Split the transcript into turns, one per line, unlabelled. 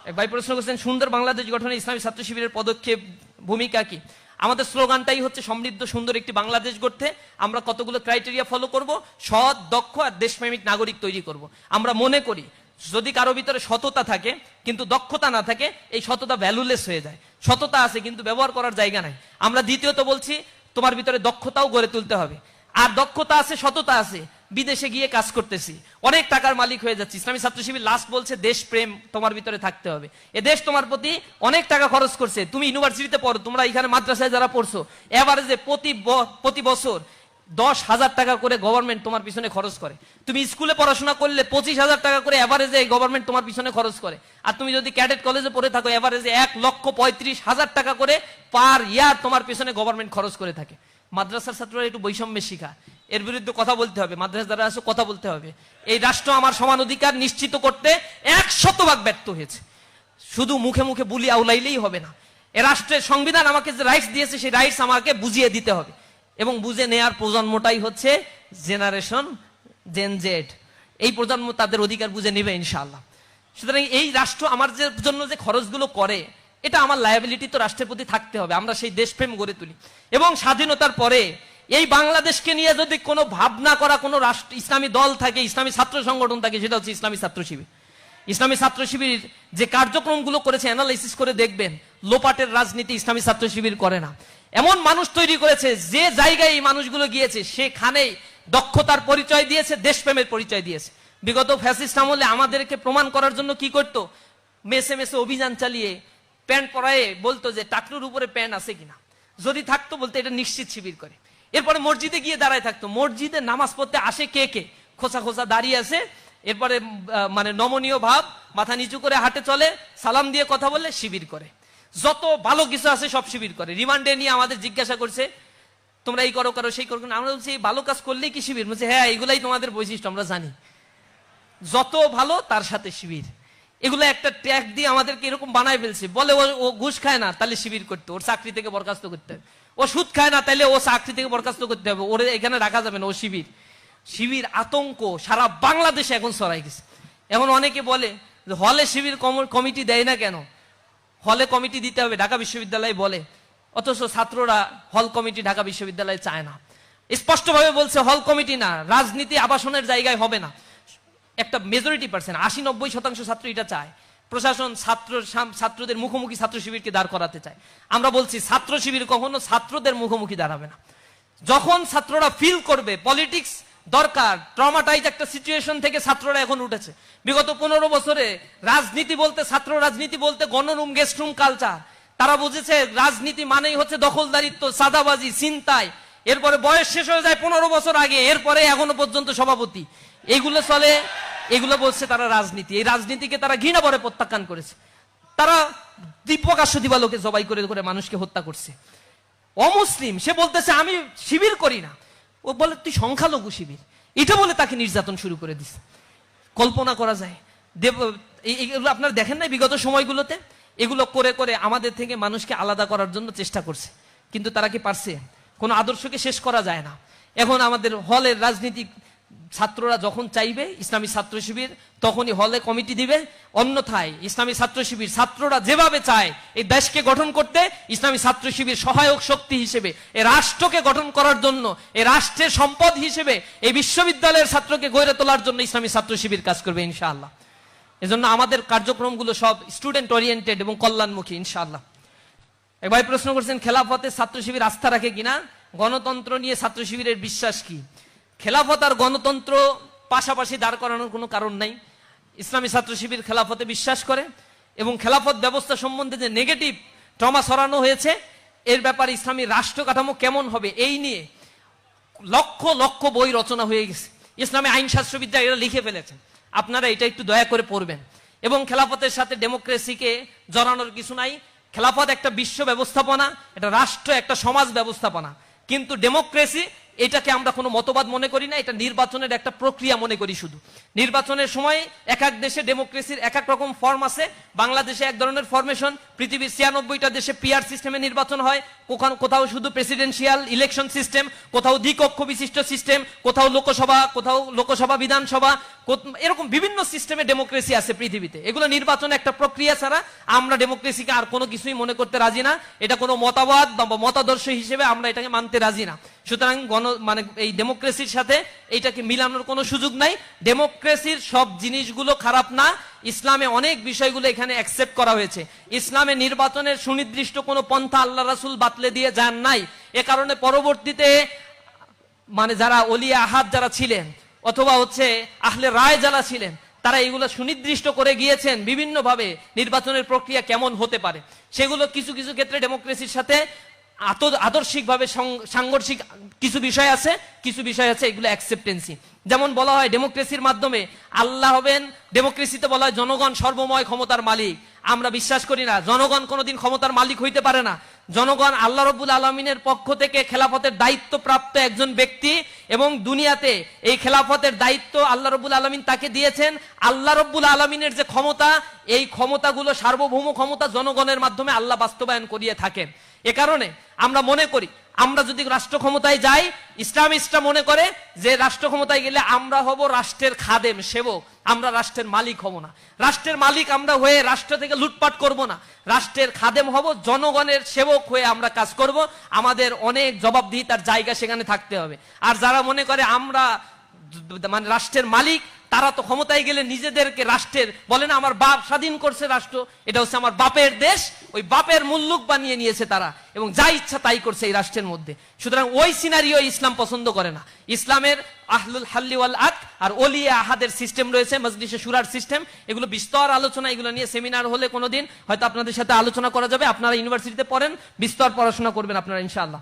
এক ভাই প্রশ্ন করছেন, সুন্দর বাংলাদেশ গঠনে ইসলামী ছাত্র শিবিরের পদক্ষেপ ভূমিকা কি? আমাদের স্লোগানটাই হচ্ছে সমৃদ্ধ সুন্দর একটি বাংলাদেশ গড়তে আমরা কতগুলো ক্রাইটেরিয়া ফলো করব, সৎ, দক্ষ আর দেশপ্রেমিক নাগরিক তৈরি করব। আমরা মনে করি যদি কারো ভিতরে সততা থাকে কিন্তু দক্ষতা না থাকে, এই সততা ভ্যালুলেস হয়ে যায়। সততা আছে কিন্তু ব্যবহার করার জায়গা নাই। আমরা দ্বিতীয়ত বলছি তোমার ভিতরে দক্ষতাও গড়ে তুলতে হবে। আর দক্ষতা আছে, সততা আছে, বিদেশে গিয়ে কাজ করতেছি, অনেক টাকার মালিক হয়ে যাচ্ছি। ইসলামী ছাত্র শিবির লাস্ট বলছে দেশপ্রেম তোমার ভিতরে থাকতে হবে। এ দেশ তোমার প্রতি অনেক টাকা খরচ করছে, তুমি ইউনিভার্সিটিতে পড়ো, তোমরা এখানে মাদ্রাসায় যারা পড়ছো, এভারেজে প্রতি বছর 10,000 টাকা করে গভর্নমেন্ট তোমার পিছনে খরচ করে। তুমি স্কুলে পড়াশোনা করলে 25,000 টাকা করে এভারেজে গভর্নমেন্ট তোমার পিছনে খরচ করে। আর তুমি যদি ক্যাডেট কলেজে পড়ে থাকো, এভারেজে 1,35,000 টাকা করে পার ইয়ার তোমার পিছনে গভর্নমেন্ট খরচ করে থাকে। মাদ্রাসার ছাত্ররা একটু বৈষম্যের শিকার, এর বিরুদ্ধে কথা বলতে হবে। মাদ্রাসা যারা আছে কথা বলতে হবে। এই রাষ্ট্র আমার সমান অধিকার নিশ্চিত করতে 100% ব্যর্থ হয়েছে। শুধু মুখে মুখে বুলি আউলাইলেই হবে না। এ রাষ্ট্রের সংবিধান আমাকে যে রাইটস দিয়েছে, সেই রাইটস আমাকে বুঝিয়ে দিতে হবে। এবং বুঝে নেয়ার প্রজন্মটাই হচ্ছে জেনারেশন জেন জেড। এই প্রজন্ম তাদের অধিকার বুঝে নেবে ইনশাআল্লাহ। সুতরাং এই রাষ্ট্র আমার জন্য যে খরচগুলো করে, এটা আমার লায়াবিলিটি তো রাষ্ট্রের প্রতি থাকতে হবে। আমরা সেই দেশপ্রেম গড়ে তুলি। এবং স্বাধীনতার পরে এই বাংলাদেশকে নিয়ে যদি কোনো ভাবনা করা কোনো রাষ্ট্র ইসলামী দল থাকে, ইসলামী ছাত্র সংগঠন থাকে, সেটা হচ্ছে ইসলামী ছাত্র শিবির। ইসলামী ছাত্র শিবির যে কার্যক্রমগুলো করেছে অ্যানালাইসিস করে দেখবেন, লোপাটের রাজনীতি ইসলামী ছাত্র শিবির করে না। এমন মানুষ তৈরি করেছে, যে জায়গায় এই মানুষগুলো গিয়েছে সেখানেই দক্ষতার পরিচয় দিয়েছে, দেশপ্রেমের পরিচয় দিয়েছে। বিগত ফ্যাসিস্ট আমলে আমাদেরকে প্রমাণ করার জন্য কি করতো, মেসে মেসে অভিযান চালিয়ে প্যান্ট পরায়ে বলতো যে টাকলুর উপরে প্যান্ট আছে কিনা, যদি থাকতো বলতো এটা নিশ্চিত শিবির করে। এরপরে মসজিদে গিয়ে দাঁড়ায় থাকতো, মসজিদে নামাজ পড়তে আসে কে কে, খোঁচা খোঁচা দাঁড়িয়ে আছে। এরপরে মানে নমনীয় ভাব, মাথা নিচু করে হাঁটে চলে, সালাম দিয়ে কথা বললে শিবির করে। যত ভালো কিছু আছে সব শিবির করে। রিমান্ডে নিয়ে আমাদের জিজ্ঞাসা করছে, তোমরা এই করো করো সেই করো, আমরা বলছি এই ভালো কাজ করলেই কি শিবির? বলছে হ্যাঁ, এগুলাই তোমাদের বৈশিষ্ট্য, আমরা জানি। যত ভালো তার সাথে শিবির। এগুলো একটা ট্যাগ দিয়ে আমাদেরকে এরকম বানায় ফেলছে। বলে ও ঘুষ খায় না, তাহলে শিবির করতে, ওর চাকরি থেকে বরখাস্ত করতে হবে। ও সুদ খায় না, তাহলে ও চাকরি থেকে বরখাস্ত করতে হবে, ওরে এখানে রাখা যাবে না, ও শিবির। শিবির আতঙ্ক সারা বাংলাদেশে এখন ছড়াই গেছে। এখন অনেকে বলে হলে শিবির কমিটি দেয় না কেন? হলে কমিটি দিতে হবে, ঢাকা বিশ্ববিদ্যালয় বলে, অথচ ছাত্ররা হল কমিটি ঢাকা বিশ্ববিদ্যালয়ে চায় না। স্পষ্টভাবে বলছে হল কমিটি না, রাজনীতি আবাসনের জায়গায় হবে না। একটা মেজরিটি পার্সেন্ট 80-90% ছাত্র এটা চায়। প্রশাসন ছাত্রদের মুখোমুখি ছাত্র শিবিরকে দাঁড় করাতে চায়। আমরা বলছি ছাত্র শিবির কখনো ছাত্রদের মুখোমুখি দাঁড়াবে না। যখন ছাত্ররা ফিল করবে পলিটিক্স দরকার, ট্রমাটাইজ একটা সিচুয়েশন থেকে ছাত্ররা এখন উঠেছে। বিগত 15 বছরে রাজনীতি বলতে, ছাত্র রাজনীতি বলতে গণরুম গেস্ট রুম কালচার। তারা বুঝেছে রাজনীতি মানেই হচ্ছে দখলদারিত্ব, সাদাবাজি, ছিনতাই। এরপরে বয়স শেষ হয়ে যায় 15 বছর আগে, এরপরে এখনো পর্যন্ত সভাপতি। এইগুলো চলে, এগুলো বলছে তারা রাজনীতি। এই রাজনীতিকে তারা ঘৃণা ভরে প্রত্যাখ্যান করেছে। তারা প্রকাশ্য দিবালোকে জবাই করে করে মানুষকে হত্যা করছে। অমুসলিম সে বলতেছে আমি শিবির করি না, ও বলে তুই সংখ্যালঘু শিবির, এটা বলে তাকে নির্যাতন শুরু করে দিছে। কল্পনা করা যায়। এগুলো আপনারা দেখেন না বিগত সময়গুলোতে? এগুলো করে করে আমাদের থেকে মানুষকে আলাদা করার জন্য চেষ্টা করছে, কিন্তু তারা কি পারছে? কোনো আদর্শকে শেষ করা যায় না। এখন আমাদের হলের রাজনীতি ছাত্ররা যখন চাইবে ইসলামী ছাত্র শিবির তখনই হলে কমিটি দিবে, অন্যথায় ইসলামী ছাত্র শিবির ছাত্ররা যেভাবে চায় এই দেশকে গঠন করতে, ইসলামী ছাত্র শিবির সহায়ক শক্তি হিসেবে এই রাষ্ট্রকে গঠন করার জন্য, এই রাষ্ট্রের সম্পদ হিসেবে এই বিশ্ববিদ্যালয়ের ছাত্রকে গড়ে তোলার জন্য ইসলামী ছাত্র শিবির কাজ করবে ইনশাআল্লাহ। এজন্য আমাদের কার্যক্রমগুলো সব স্টুডেন্ট ওরিয়েন্টেড এবং কল্যাণমুখী ইনশাআল্লাহ। এক ভাই প্রশ্ন করছেন, খেলাফতে ছাত্র শিবির আস্থা রাখে কিনা, গণতন্ত্র নিয়ে ছাত্র শিবিরের বিশ্বাস কি? খেলাফত আর গণতন্ত্র পাশাপাশি দাঁড় করানোর কোনো কারণ নাই। ইসলামী ছাত্র শিবির খেলাফতে বিশ্বাস করে এবং খেলাফত ব্যবস্থা সম্বন্ধে যে নেগেটিভ ট্রমা ছড়ানো হয়েছে, এর ব্যাপারে ইসলামী রাষ্ট্র কাঠামো কেমন হবে এই নিয়ে লক্ষ লক্ষ বই রচনা হয়ে গেছে। ইসলামী আইন শাস্ত্রবিদ্যা এরা লিখে ফেলেছেন, আপনারা এটা একটু দয়া করে পড়বেন। এবং খেলাফতের সাথে ডেমোক্রেসিকে জড়ানোর কিছু নাই। খেলাফত একটা বিশ্ব ব্যবস্থাপনা, এটা রাষ্ট্র, একটা সমাজ ব্যবস্থাপনা, কিন্তু ডেমোক্রেসি এটাকে আমরা কোনো মতবাদ মনে করি না, এটা নির্বাচনের একটা প্রক্রিয়া মনে করি। শুধু নির্বাচনের সময় এক এক দেশে ডেমোক্রেসির এক এক রকম ফর্ম আছে। বাংলাদেশে এক ধরনের ফরমেশন, পৃথিবীর 96টা দেশে পিআর সিস্টেমে নির্বাচন হয়, কোথাও শুধু প্রেসিডেন্সিয়াল ইলেকশন সিস্টেম, কোথাও দ্বিকক্ষ বিশিষ্ট সিস্টেম, কোথাও লোকসভা বিধানসভা, এরকম বিভিন্ন সিস্টেমে ডেমোক্রেসি আছে পৃথিবীতে। এগুলো নির্বাচন একটা প্রক্রিয়া ছাড়া আমরা ডেমোক্রেসিকে আর কোনো কিছুই মনে করতে রাজি না। এটা কোনো মতবাদ বা মতাদর্শ হিসেবে আমরা এটাকে মানতে রাজি না। সুতরাং এই ডেমোক্রেসির সাথে এইটাকে মিলানোর কোনো সুযোগ নাই। ডেমোক্রেসির সব জিনিসগুলো খারাপ না, ইসলামে অনেক বিষয়গুলো এখানে অ্যাকসেপ্ট করা হয়েছে। ইসলামে নির্বাচনের সুনির্দিষ্ট কোনো পন্থা আল্লাহ রাসূল বাতলে দিয়ে যান নাই। এ কারণে পরবর্তীতে যারা ওলিয়া আহাদ যারা ছিলেন অথবা আহলে রায় যারা ছিলেন, তারা এগুলো সুনির্দিষ্ট করে গিয়েছেন বিভিন্নভাবে নির্বাচনের প্রক্রিয়া কেমন হতে পারে। সেগুলো কিছু কিছু ক্ষেত্রে ডেমোক্রেসির সাথে আদর্শিকভাবে সাংঘর্ষিক কিছু বিষয় আছে, কিছু বিষয় আছে এগুলো অ্যাকসেপ্টেন্সি। যেমন বলা হয় ডেমোক্রেসির মাধ্যমে আল্লাহ হবেন, ডেমোক্রেসিতে বলা হয় জনগণ সর্বময় ক্ষমতার মালিক। আমরা বিশ্বাস করি না, জনগণ কোনোদিন ক্ষমতার মালিক হইতে পারে না। জনগণ আল্লাহ রাব্বুল আলামিনের পক্ষ থেকে খেলাফতের দায়িত্ব প্রাপ্ত একজন ব্যক্তি, এবং দুনিয়াতে এই খেলাফতের দায়িত্ব আল্লাহ রাব্বুল আলামিন তাকে দিয়েছেন। আল্লাহ রাব্বুল আলামিনের যে ক্ষমতা, এই ক্ষমতাগুলো সার্বভৌম ক্ষমতা জনগণের মাধ্যমে আল্লাহ বাস্তবায়ন করিয়ে থাকেন। এ কারণে আমরা মনে করি, আমরা যদি রাষ্ট্র ক্ষমতায় যাই, ইসলামিস্টরা মনে করে যে রাষ্ট্র ক্ষমতায় গেলে আমরা হব রাষ্ট্রের খাদেম, সেবক, আমরা রাষ্ট্রের মালিক হব না। রাষ্ট্রের মালিক আমরা হয়ে রাষ্ট্র থেকে লুটপাট করব না, রাষ্ট্রের খাদেম হব, জনগণের সেবক হয়ে আমরা কাজ করব। আমাদের অনেক জবাবদিহিতার জায়গা সেখানে থাকতে হবে। আর যারা মনে করে আমরা রাষ্ট্রের মালিক, তারা তো ক্ষমতায় গেলে নিজেদেরকে রাষ্ট্রের বলে না, আমার বাপ স্বাধীন করছে রাষ্ট্র, এটা হচ্ছে আমার বাপের দেশ, ওই বাপের মুল্লুক বানিয়ে নিয়েছে তারা, এবং যা ইচ্ছা তাই করছে এই রাষ্ট্রের মধ্যে। সুতরাং ওই সিনারিও ইসলাম পছন্দ করে না। ইসলামের আহলুল হাল্লি ওয়াল আকদ আর ওলিয়া আহাদের সিস্টেম রয়েছে, মজলিসে শুরার সিস্টেম, এগুলো বিস্তর আলোচনা, এগুলো নিয়ে সেমিনার হলে কোনোদিন হয়তো আপনাদের সাথে আলোচনা করা যাবে। আপনারা ইউনিভার্সিটিতে পড়েন, বিস্তর পড়াশোনা করবেন আপনারা ইনশাআল্লাহ।